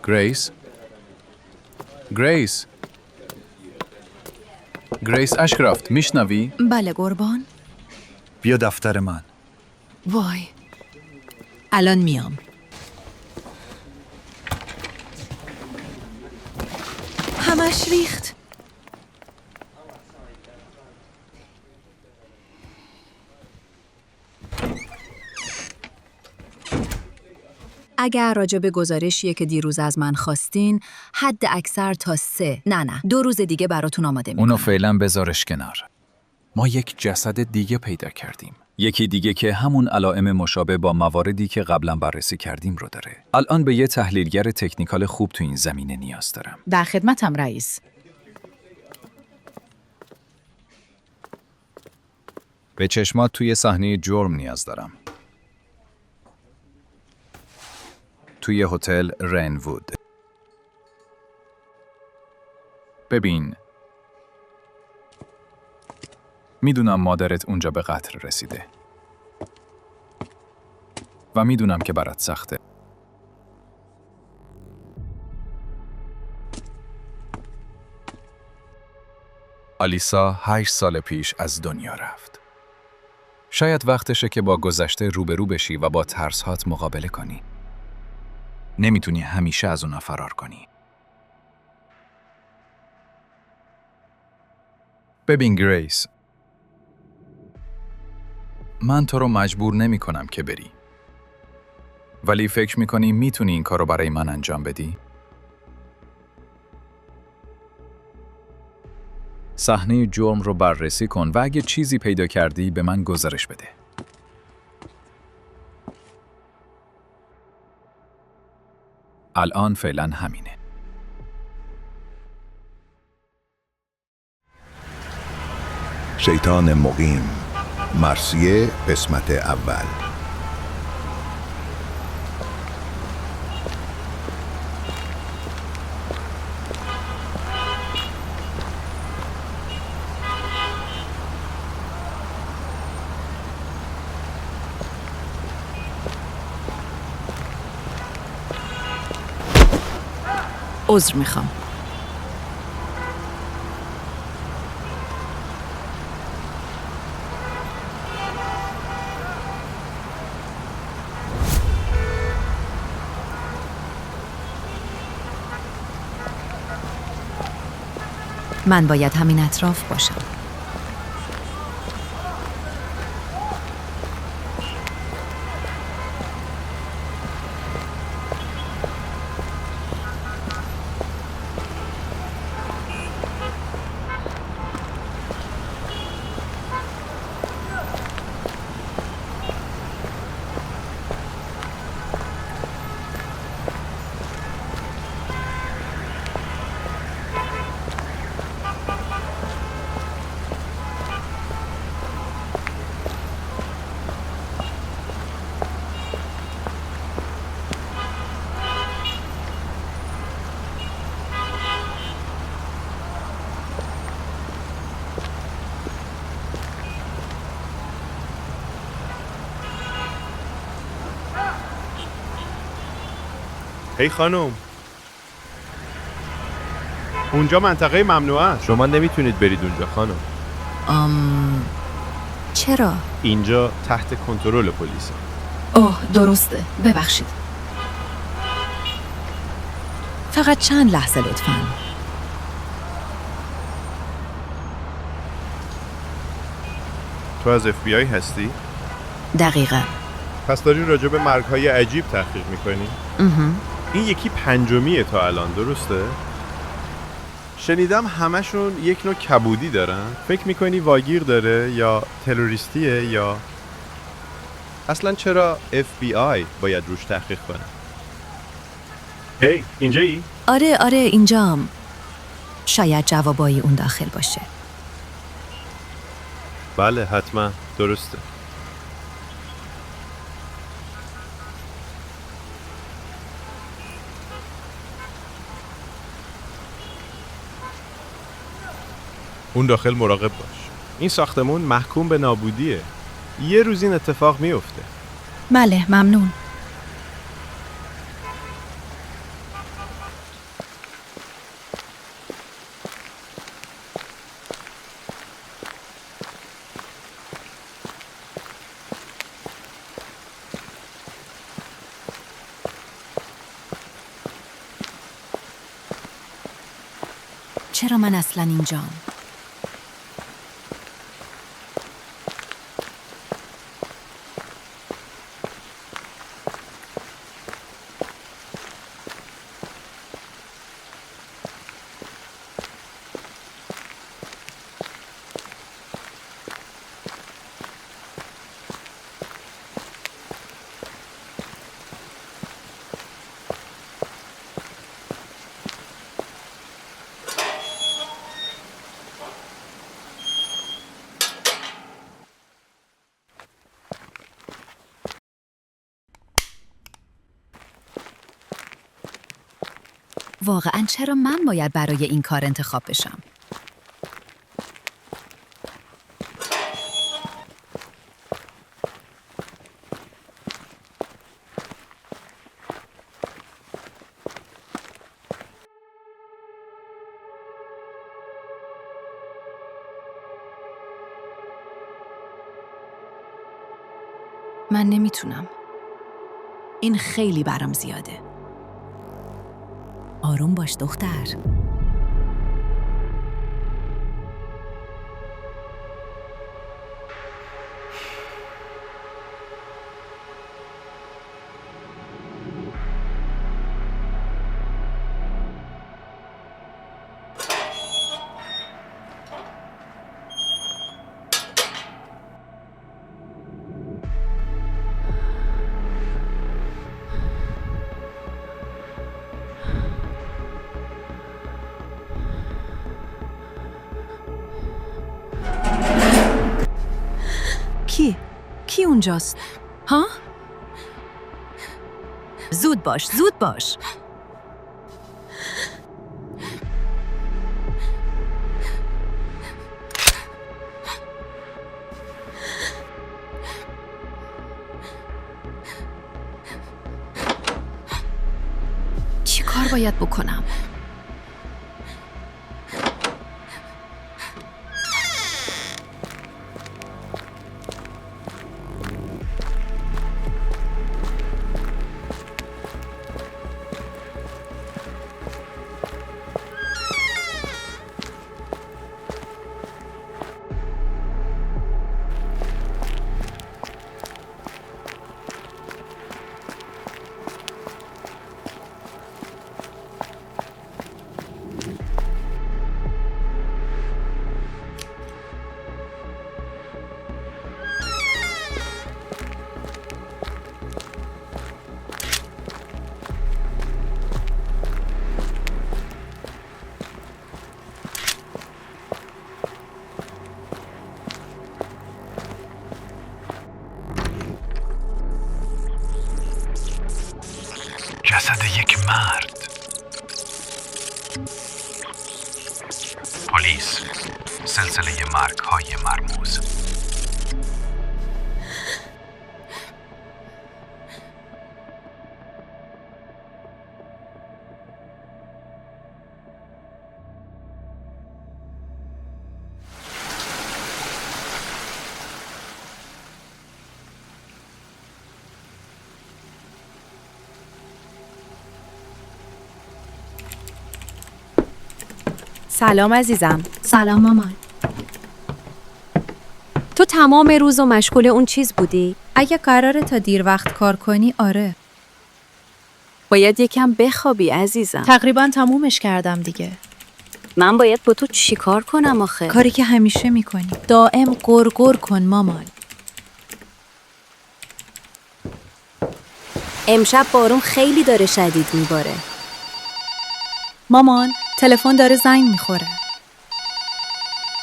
گریس؟ گریس؟ گریس اشکرافت، میشنوی؟ بله قربان. بیا دفتر من. وای، الان میام. همش ریخت. اگر راجع به گزارشیه که دیروز از من خواستین، حد اکثر تا 2 روز دیگه براتون آماده میکنم. اونو فعلا بذارش کنار. ما یک جسد دیگه پیدا کردیم. یکی دیگه که همون علائم مشابه با مواردی که قبلا بررسی کردیم رو داره. الان به یه تحلیلگر تکنیکال خوب تو این زمینه نیاز دارم. در خدمتم رئیس. به چشمات توی صحنه جرم نیاز دارم. توی هتل رنوود. ببین، میدونم مادرت اونجا به قتل رسیده و میدونم که برات سخته. آلیسا 8 سال پیش از دنیا رفت. شاید وقتشه که با گذشته روبرو بشی و با ترس‌هات مقابله کنی. نمیتونی همیشه از اونا فرار کنی. ببین گریس، من تو رو مجبور نمی کنم که بری. ولی فکر میکنی میتونی این کارو برای من انجام بدی؟ صحنه جرم رو بررسی کن و اگه چیزی پیدا کردی به من گزارش بده. الان فعلا همینه. شیطان مقیم، مرثیه، قسمت اول. عذر میخوام. من باید همین اطراف باشم. هی خانم، اونجا منطقه ممنوعه است. شما نمیتونید برید اونجا خانم. چرا؟ اینجا تحت کنترل پلیسه. اوه درسته، ببخشید. فقط چند لحظه لطفاً. تو از FBI هستی؟ دقیقاً. پس داری راجع به مرگ‌های عجیب تحقیق میکنی؟ این یکی 5میه تا الان، درسته؟ شنیدم همشون یک نوع کبودی دارن. فکر میکنی واگیر داره یا تروریستیه یا اصلا چرا FBI باید روش تحقیق کنه؟ هی اینجایی؟ آره اینجام. شاید جوابای اون داخل باشه. بله حتما درسته. اون داخل مراقب باش. این ساختمون محکوم به نابودیه. یه روز این اتفاق میفته. بله ممنون. چرا من اصلا اینجام؟ واقعاً چرا من باید برای این کار انتخاب بشم؟ من نمیتونم. این خیلی برام زیاده. آروم باش دختر. کی اونجاست؟ ها؟ زود باش. چی کار باید بکنم؟ جسد یک مرد. پلیس. سلسله مرگ‌های مرموز. سلام عزیزم. سلام مامان. تو تمام روز و مشغول اون چیز بودی؟ اگه قراره تا دیر وقت کار کنی آره. باید یکم بخوابی عزیزم. تقریبا تمومش کردم دیگه. من باید با تو چی کار کنم آخه؟ کاری که همیشه میکنی. دائم گرگر کن مامان. امشب بارون خیلی داره شدید میباره. مامان تلفن داره زنگ میخوره.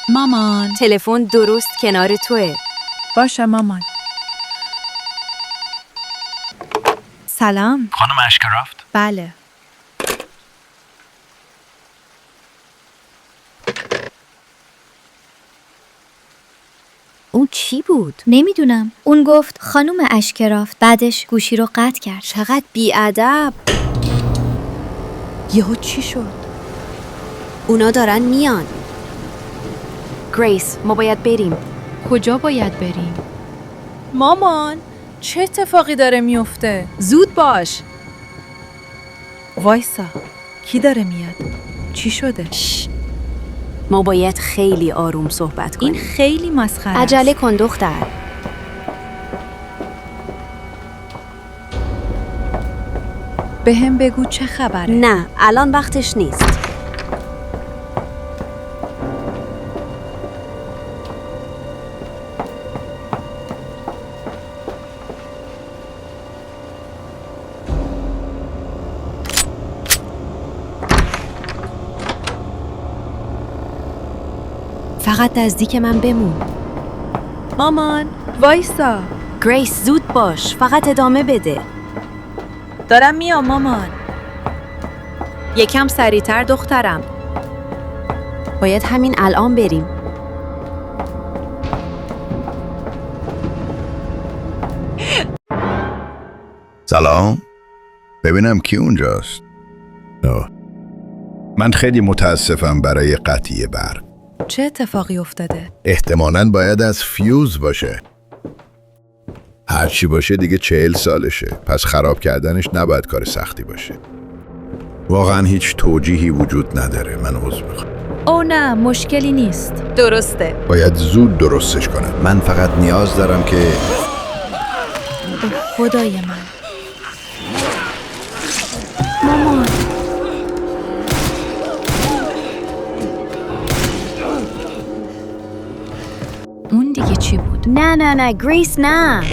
مامان. تلفن درست کنار توه. باشه مامان. سلام. خانم اشکرافت؟ بله. اون چی بود؟ نمیدونم. اون گفت خانم اشکرافت، بعدش گوشی رو قطع کرد. چقدر بیادب. یهو چی شد؟ اونا دارن میان. گریس ما باید بریم. کجا باید بریم؟ مامان چه اتفاقی داره میفته؟ زود باش. وایسا. کی داره میاد؟ چی شده؟ ما باید خیلی آروم صحبت کنیم. این خیلی مسخره است. عجله کن دختر. بهم بگو چه خبره. نه، الان وقتش نیست. فقط نزدیک من بمون. مامان وایسا. گریس زود باش، فقط ادامه بده. دارم میام مامان. یکم سریعتر دخترم. باید همین الان بریم. سلام. ببینم کی اونجاست. من خیلی متاسفم برای قطعی برق. چه اتفاقی افتاده؟ احتمالاً باید از فیوز باشه. هرچی باشه دیگه 40 سالشه. پس خراب کردنش نباید کار سختی باشه. واقعا هیچ توجیهی وجود نداره. من عذر میخوام. او نه، مشکلی نیست. درسته. باید زود درستش کنم. من فقط نیاز دارم که خدای من. مامان. اون دیگه چی بود؟ نه گریس نه.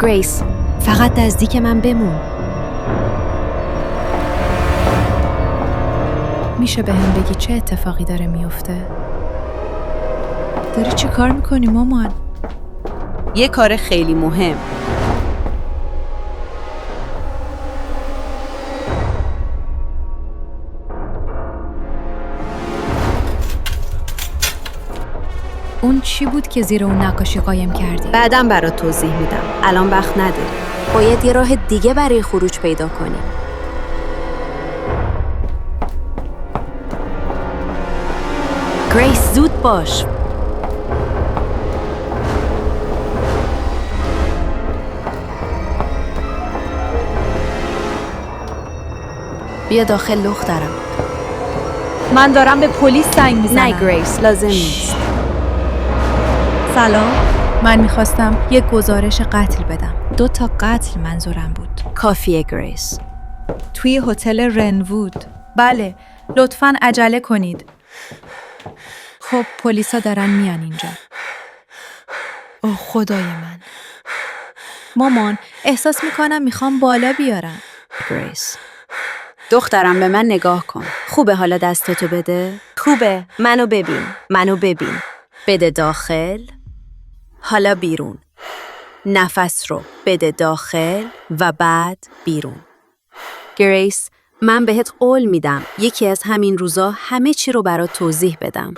گریس فقط نزدیک من بمون. میشه بهم بگی چه اتفاقی داره میفته؟ داری چی کار میکنی مامان؟ یه کار خیلی مهم. اون چی بود که زیر اون نقاشی قایم کردی؟ بعدم برات توضیح میدم. الان وقت نداری. باید یه راه دیگه برای خروج پیدا کنیم. گریس زود باش. بیا داخل دخترم. من دارم به پلیس زنگ میزنم. نه گریس لازم نیست. سلام. من میخواستم یک گزارش قتل بدم. 2 تا قتل منظورم بود. کافیه گریس. توی هتل رنوود. بله، لطفاً عجله کنید. خب پلیسا دارن میان اینجا. اوه خدای من. مامان احساس میکنم میخوام بالا بیارم. گریس دخترم به من نگاه کن. خوبه حالا دستتو بده؟ خوبه. منو ببین. بده داخل. حالا بیرون. نفس رو بده داخل و بعد بیرون. گریس من بهت قول میدم یکی از همین روزا همه چی رو برات توضیح بدم.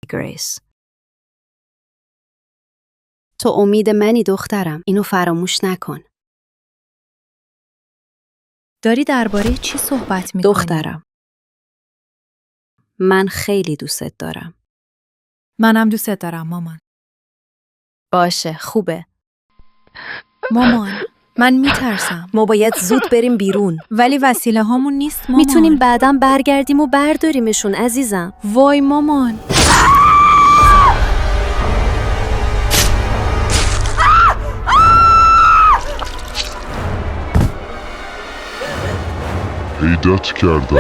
گریس تو امید منی دخترم. اینو فراموش نکن. داری درباره چی صحبت میکنی؟ دخترم من خیلی دوستت دارم. منم دوستت دارم مامان. باشه خوبه. مامان من میترسم. ما باید زود بریم بیرون. ولی وسیله هامون نیست مامان. میتونیم بعداً برگردیم و برداریمشون عزیزم. وای مامان. پیدات کردم.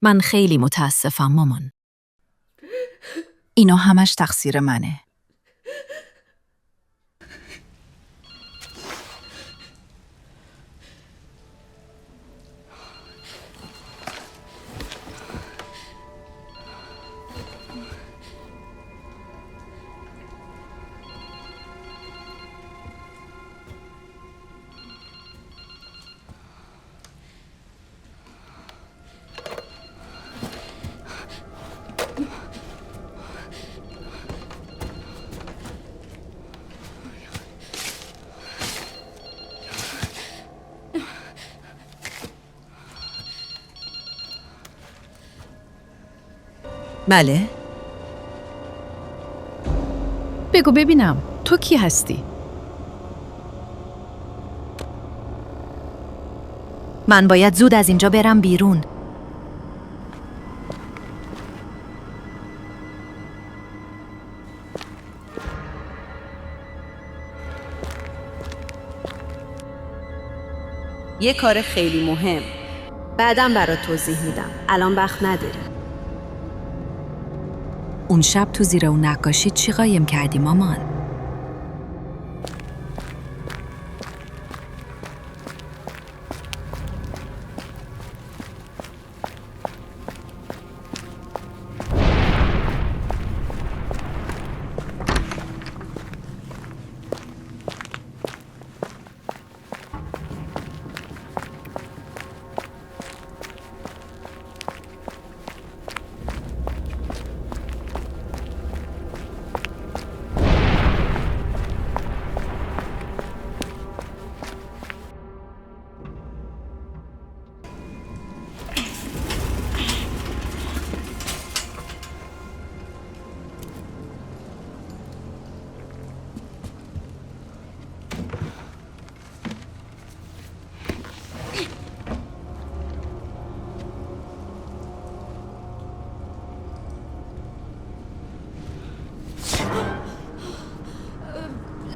من خیلی متاسفم مامان. اینا همش تقصیر منه. بله؟ بگو ببینم تو کی هستی؟ من باید زود از اینجا برم بیرون. یه کار خیلی مهم. بعدم برات توضیح میدم. الان وقت نداری. اون شب تو زیر اون نقاشی چی قایم کردی مامان؟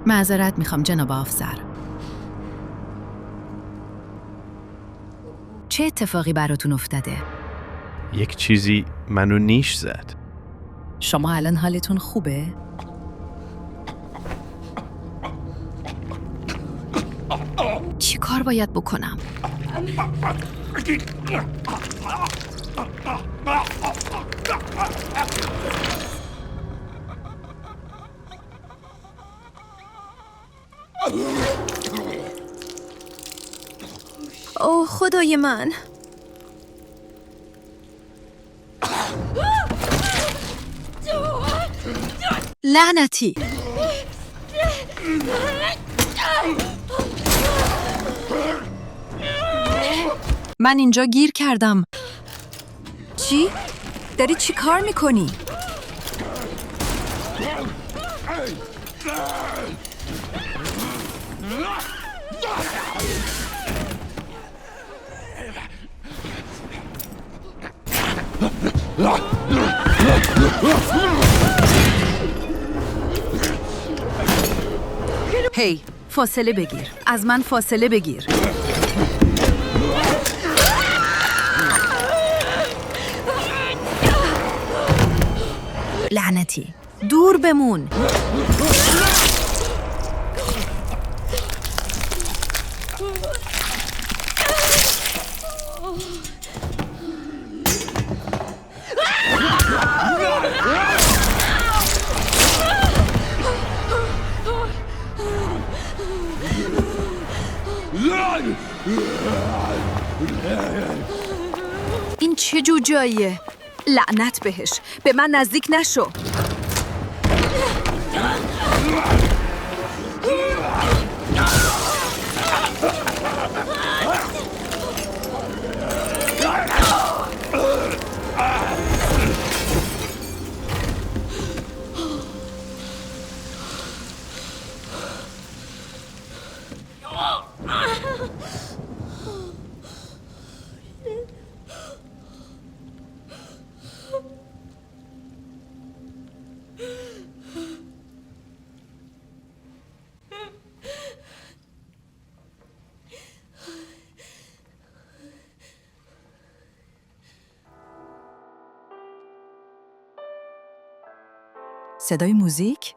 معذرت میخوام جناب افسر. چه اتفاقی براتون افتاده؟ یک چیزی منو نیش زد. شما الان حالتون خوبه؟ چی کار باید بکنم؟ اوه خدای من. لعنتی. من اینجا گیر کردم. چی؟ داری چی کار میکنی؟ هی، فاصله بگیر. از من فاصله بگیر. لعنتی. دور بمون. این چه جوجاییه؟ لعنت بهش. به من نزدیک نشو. صدای موزیک؟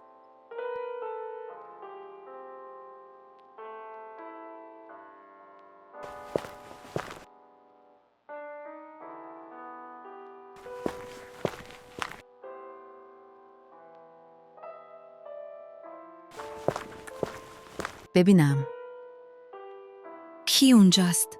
ببینم کی اونجاست؟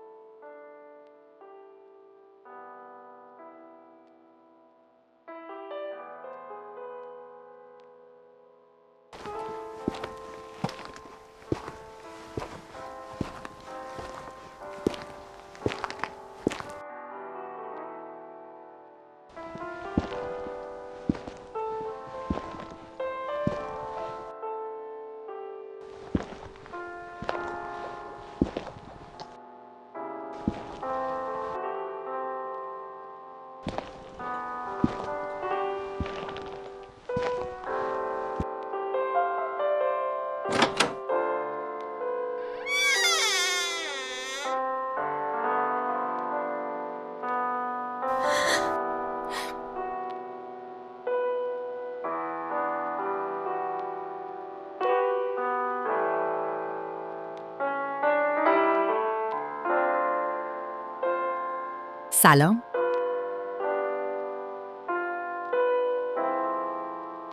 سلام.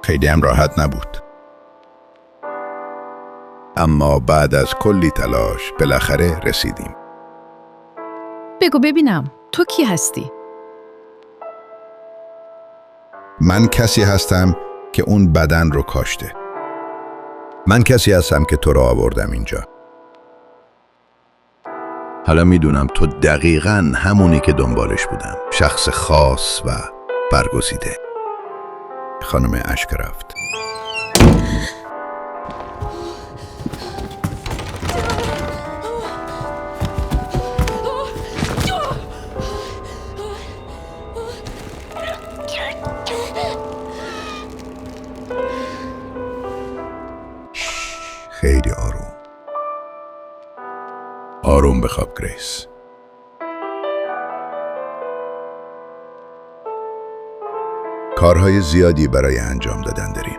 خیلی هم راحت نبود. اما بعد از کلی تلاش بالاخره رسیدیم. بگو ببینم تو کی هستی؟ من کسی هستم که اون بدن رو کاشته. من کسی هستم که تو رو آوردم اینجا. حالا میدونم تو دقیقاً همونی که دنبالش بودم. شخص خاص و برگزیده. خانم اشکرافت. خیلی آروم. آروم بخواب گریس. کارهای زیادی برای انجام دادن داریم.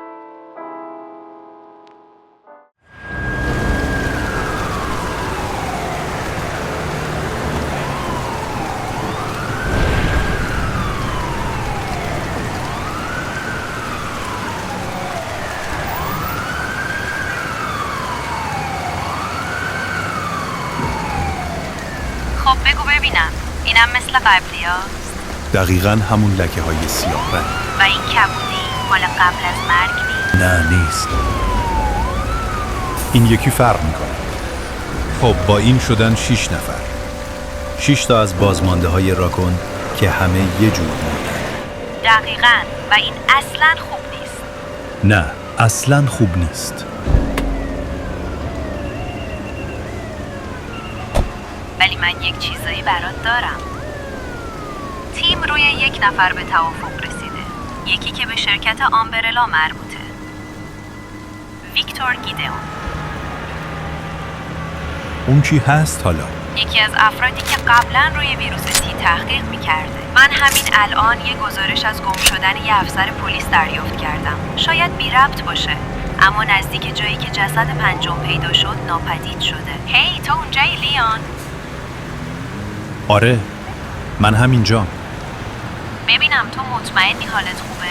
خب بگو ببینم، اینم مثل قبلی هاست؟ دقیقاً همون لکه های سیاه رنگ. و این کبودی مال قبل از مرگ نیست؟ نه نیست. این یکی فرق میکنه. خب با این شدن 6 نفر. 6 تا از بازمانده های راکون که همه یه جور موندن. دقیقاً. و این اصلاً خوب نیست. نه اصلاً خوب نیست. ولی من یک چیزایی برات دارم. تیم روی یک نفر به توافق رسیده. یکی که به شرکت آمبرلا مربوطه. ویکتور گیدئون. اون چی هست حالا؟ یکی از افرادی که قبلا روی ویروس تی تحقیق میکرده. من همین الان یه گزارش از گم شدن یه افسر پلیس دریافت کردم. شاید بی ربط باشه، اما نزدیک جایی که جسد پنجم پیدا شد ناپدید شده. هی تو اونجایی لیان؟ آره من همینجام. ببینم تو مطمئنی حالت خوبه؟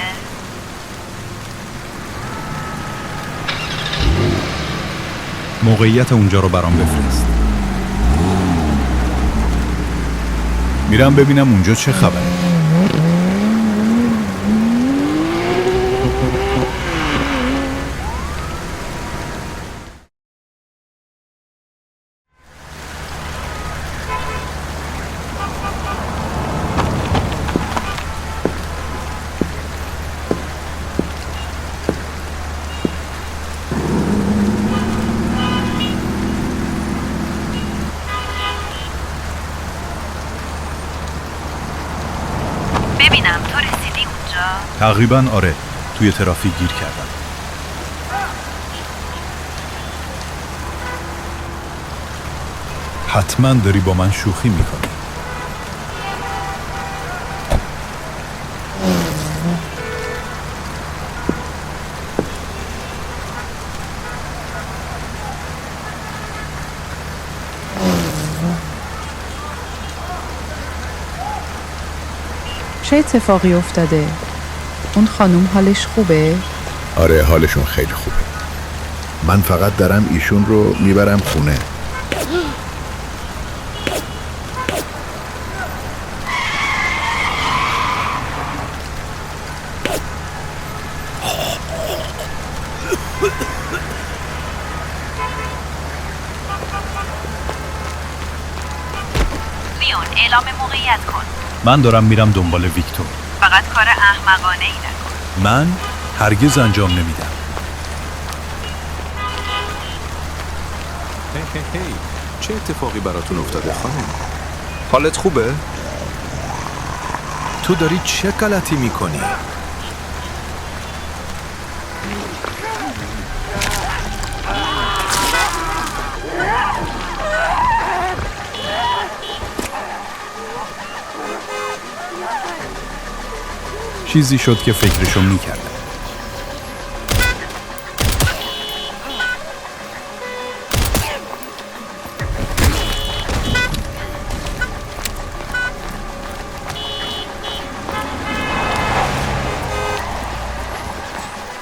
موقعیت اونجا رو برام بفرست. میرم ببینم اونجا چه خبره. ببینم تو رسیدی اونجا؟ تقریبا آره. توی ترافیک گیر کردم. حتما داری با من شوخی میکنی. چه اتفاقی افتاده؟ اون خانم حالش خوبه؟ آره حالشون خیلی خوبه. من فقط دارم ایشون رو میبرم خونه. لیون اعلام موقعیت کن. من دارم میرم دنبال ویکتور. فقط کار احمقانه ای نکن. من هرگز انجام نمیدم. هی چه اتفاقی براتون افتاده خانم؟ حالت خوبه؟ تو داری چه غلطی میکنی؟ چیزی شد که فکرشو میکردم.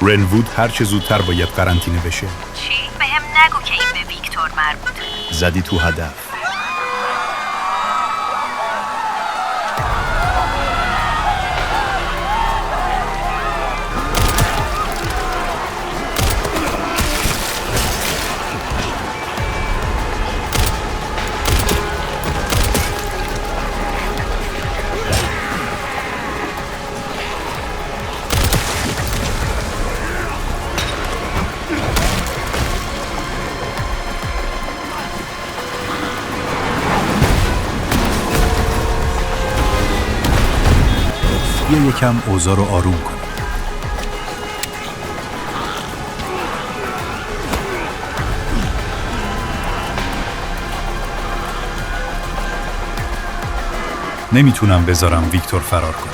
رنوود هر چه زودتر باید قرنطینه بشه. چی؟ بهم نگو که این به ویکتور مربوطه. زدی تو هدف. بیا یکم اوضاع رو آروم کن. نمیتونم بذارم ویکتور فرار کنه.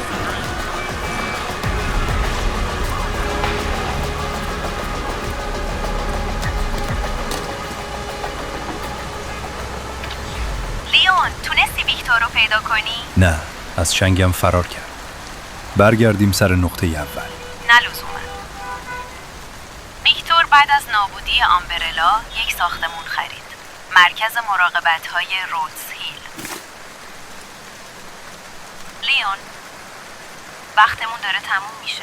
لیون، تونستی ویکتور رو پیدا کنی؟ نه، از چنگم فرار کرد. برگردیم سر نقطه اول. نه لزوما. ویکتور بعد از نابودی آمبرلا یک ساختمون خرید. مرکز مراقبت‌های رودز هیل. لیون، وقتمون داره تموم میشه.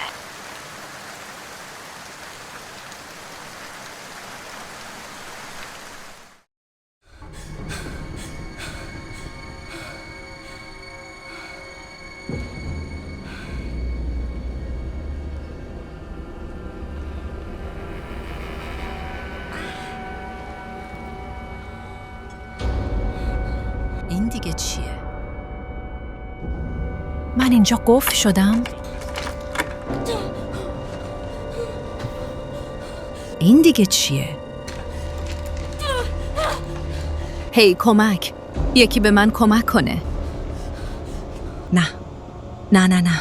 این دیگه چیه؟ من اینجا قفل شدم؟ این دیگه چیه؟ هی کمک! یکی به من کمک کنه. نه. نه نه نه.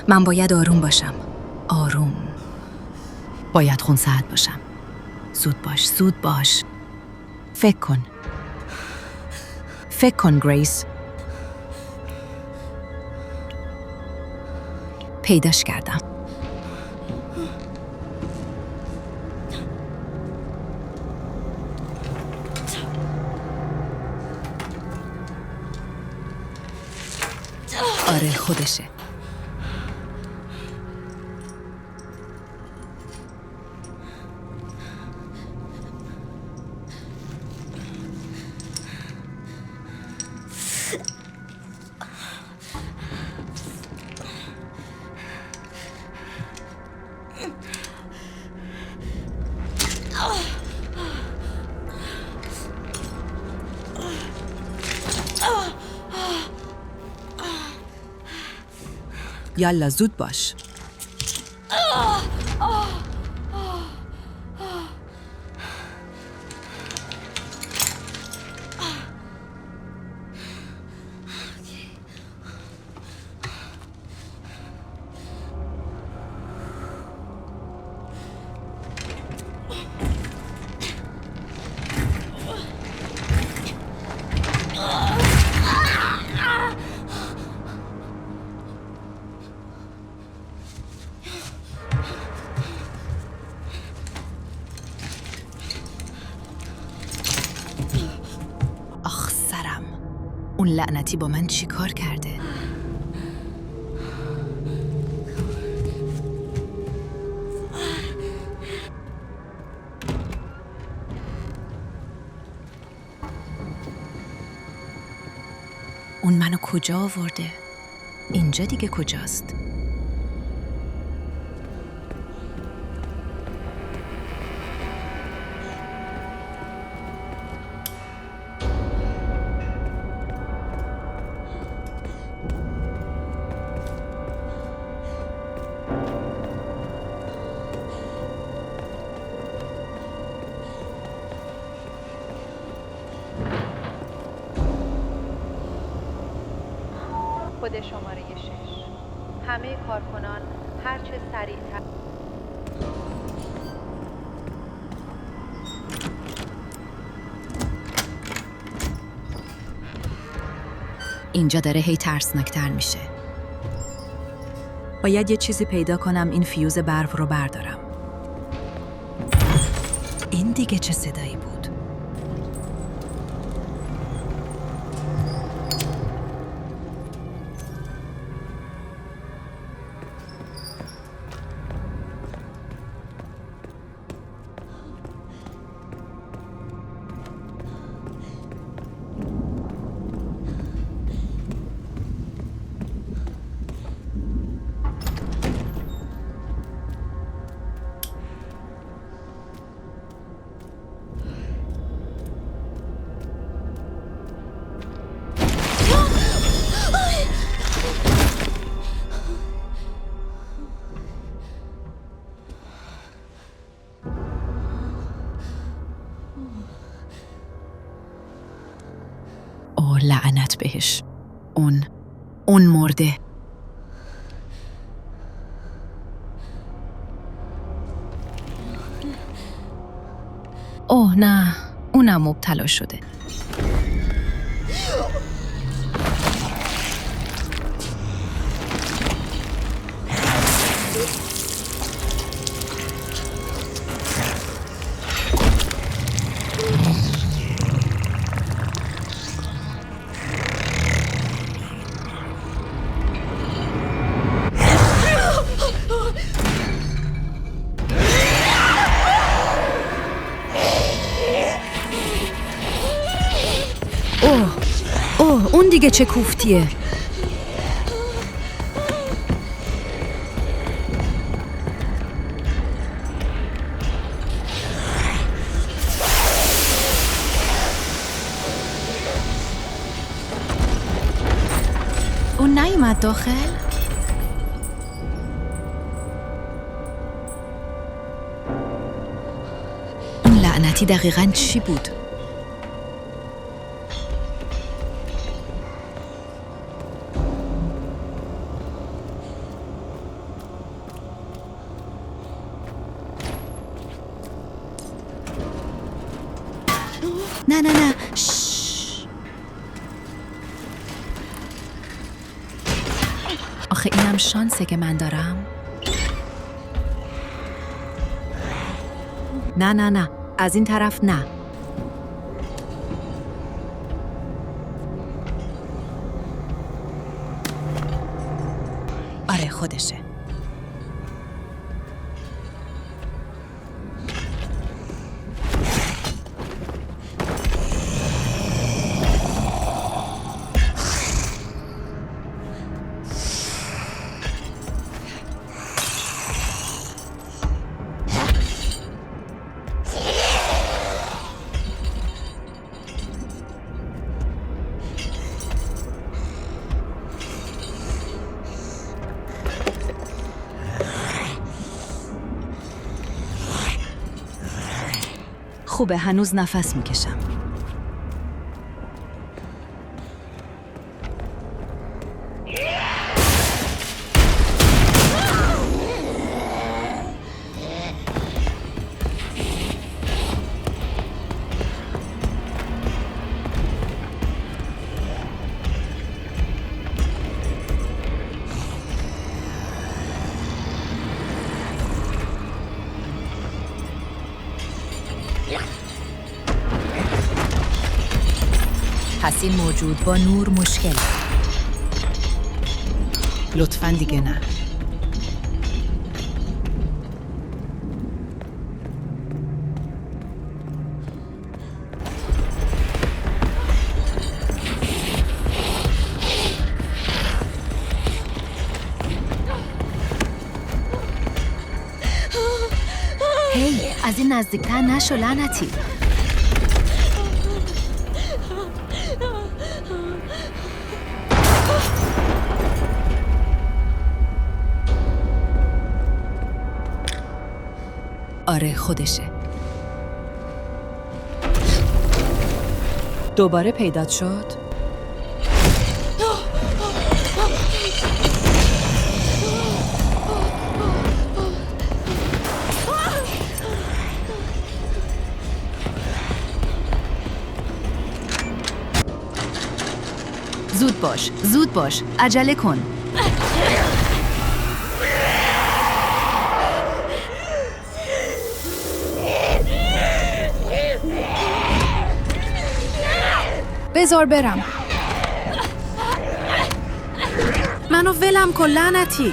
من باید آروم باشم. آروم. باید خونسرد باشم. زود باش، زود باش. فکر کن. فکر کن گریس. پیداش کردم. آره خودشه. یالا زود باش. اون لعنتی با من چی کار کرده؟ اون منو کجا آورده؟ اینجا دیگه کجاست؟ کد شماره 6. همه کارکنان هرچه سریعتر. اینجا داره هی ترسناکتر میشه. باید یه چیزی پیدا کنم این فیوز برف رو بردارم. این دیگه چه صدایی بود؟ لعنت بهش. اون مرده. اوه نه، اونم مبتلا شده. اوه اون دیگه چه کوفتیه. اون نیومد داخل؟ اون لعنتی دقیقاً چی بود؟ نه شش. آخه اینم شانسه که من دارم. نه از این طرف نه. آره خودشه. خوبه هنوز نفس میکشم. پس این موجود با نور مشکل. لطفاً دیگه نه. هی از این نزدیکتر نشو لعنتی. آره خودشه. دوباره پیدات شد؟ زود باش، عجله کن. بذار برم. منو ولم کن لعنتی.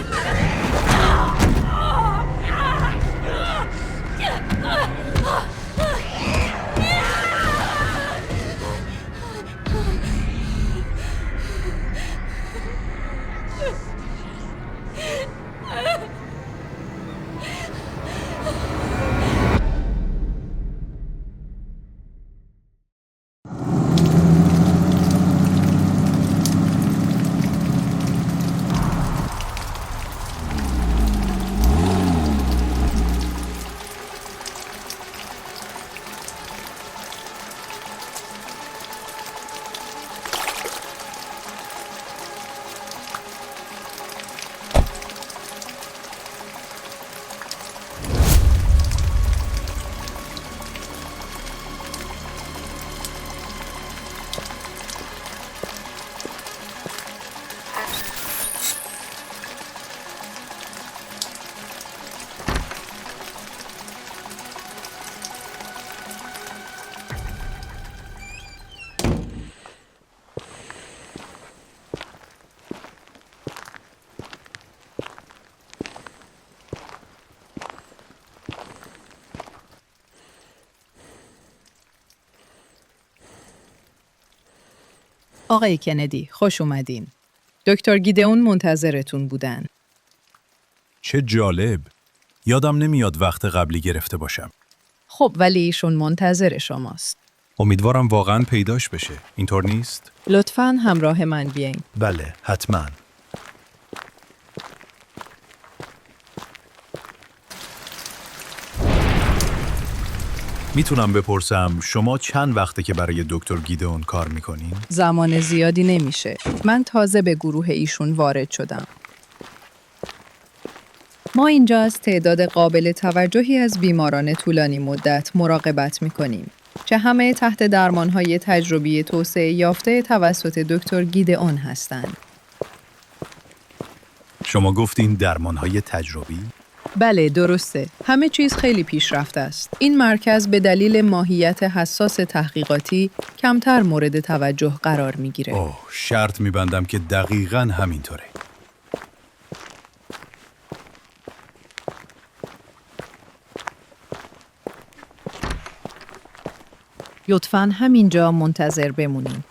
آقای کندی، خوش اومدین. دکتر گیدئون منتظرتون بودن. چه جالب. یادم نمیاد وقت قبلی گرفته باشم. خب ولی ایشون منتظر شماست. امیدوارم واقعا پیداش بشه. اینطور نیست؟ لطفاً همراه من بیاین. بله، حتما. میتونم بپرسم شما چند وقته که برای دکتر گیدئون کار میکنین؟ زمان زیادی نمیشه. من تازه به گروه ایشون وارد شدم. ما اینجا از تعداد قابل توجهی از بیماران طولانی مدت مراقبت میکنیم که همه تحت درمانهای تجربی توسعه یافته توسط دکتر گیدئون هستند. شما گفتین درمانهای تجربی؟ بله درسته. همه چیز خیلی پیشرفته است. این مرکز به دلیل ماهیت حساس تحقیقاتی کمتر مورد توجه قرار میگیره. اوه، شرط میبندم که دقیقاً همینطوره. لطفاً همینجا منتظر بمونین.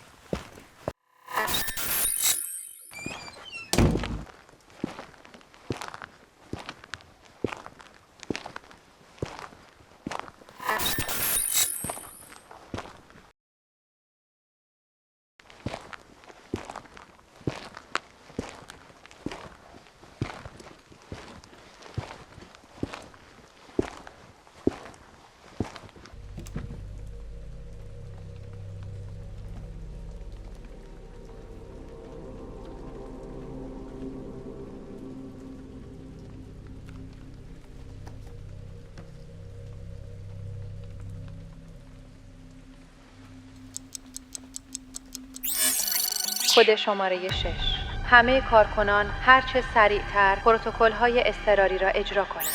کد شماره 6. همه کارکنان هرچه سریعتر پروتکل‌های اضطراری را اجرا کنند.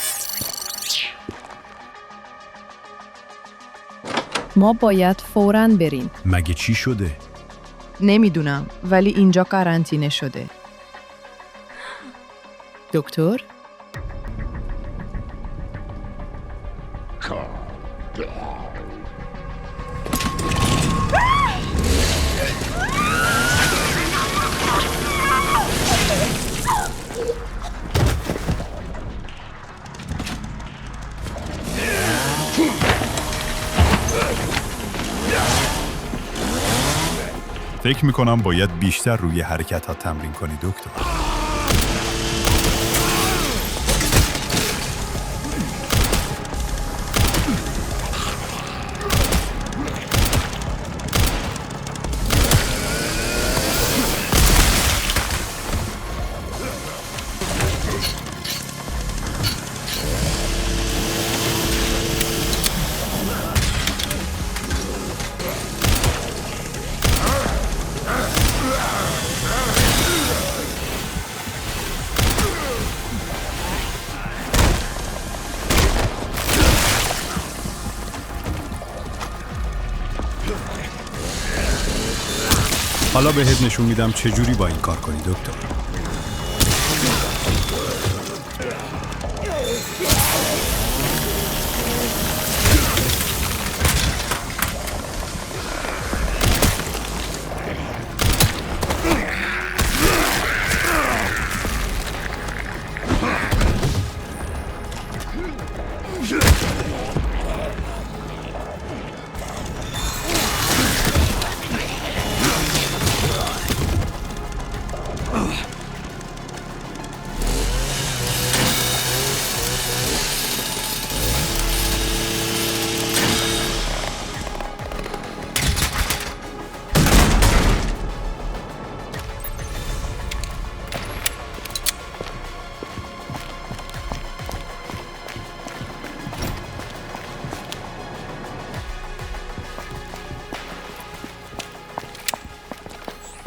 ما باید فوراً بریم. مگه چی شده؟ نمیدونم ولی اینجا قرنطینه شده. دکتر؟ فکر میکنم باید بیشتر روی حرکت ها تمرین کنی دکتر. حالا بهت نشون میدم چجوری با این کار کنی دکتر.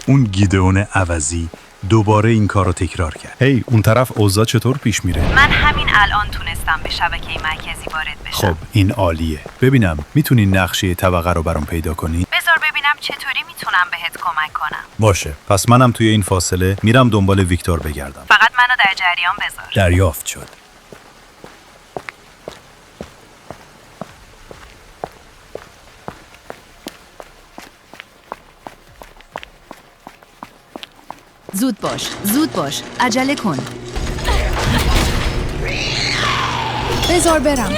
اون گیدئون عوضی دوباره این کارو تکرار کرد. هی اون طرف اوضاع چطور پیش میره؟ من همین الان تونستم به شبکه مرکزی وارد بشم. خب این عالیه. ببینم میتونی نقشه طبقه رو برام پیدا کنی؟ بذار ببینم چطوری میتونم بهت کمک کنم. باشه. پس منم توی این فاصله میرم دنبال ویکتور بگردم. فقط منو در جریان بذار. دریافت شد. زود باش، عجله کن. بذار برم.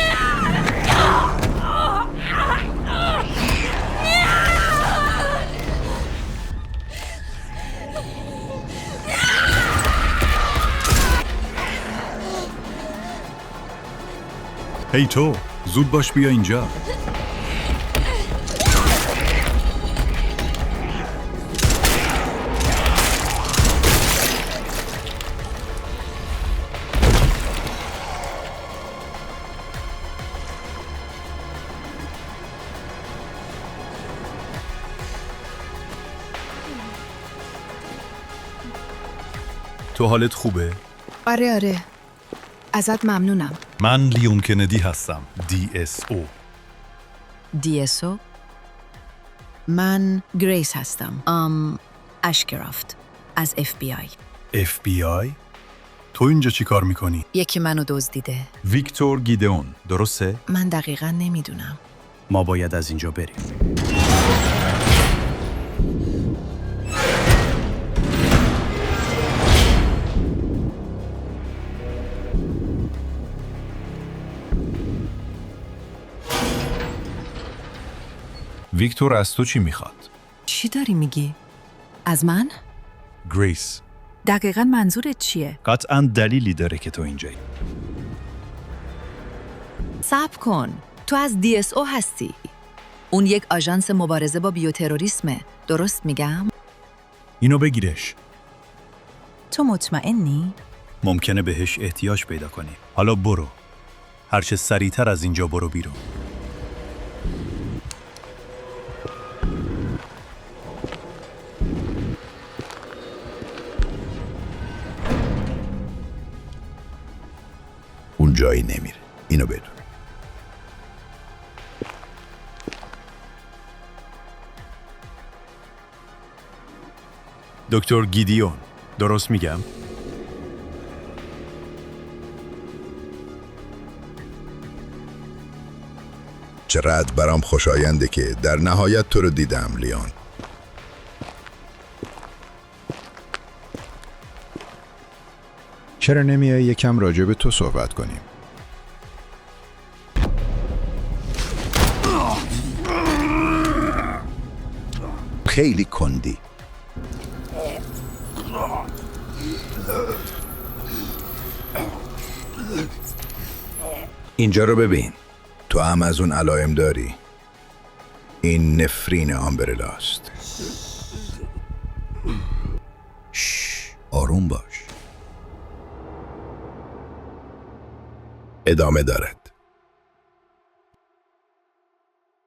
هی تو، زود باش بیا اینجا. تو حالت خوبه؟ آره. ازت ممنونم. من لیون کندی هستم. DSO. DSO؟ من گریس هستم. اشکرافت از FBI. تو اینجا چی کار میکنی؟ یکی منو دزدیده. ویکتور گیدئون، درسته؟ من دقیقاً نمیدونم. ما باید از اینجا بریم. ویکتور از تو چی میخواد؟ چی داری میگی؟ از من؟ گریس. دقیقاً منظورت چیه؟ قطعاً دلیلی داره که تو اینجایی. صبر کن. تو از DSO هستی. اون یک آژانس مبارزه با بیوتروریسمه. درست میگم؟ اینو بگیرش. تو مطمئنی؟ ممکنه بهش احتیاج پیدا کنی. حالا برو. هرچه سریعتر از اینجا برو بیرون. اون جایی نمیره. اینو بدون. دکتر گیدئون، درست میگم؟ چقدر برام خوشاینده که در نهایت تو رو دیدم لیون. چرا نمیای یکم راجع به تو صحبت کنیم؟ خیلی کندی. اینجا رو ببین. تو هم از اون علائم داری. این نفرین آمبرلاست. آروم باش. ادامه دارد.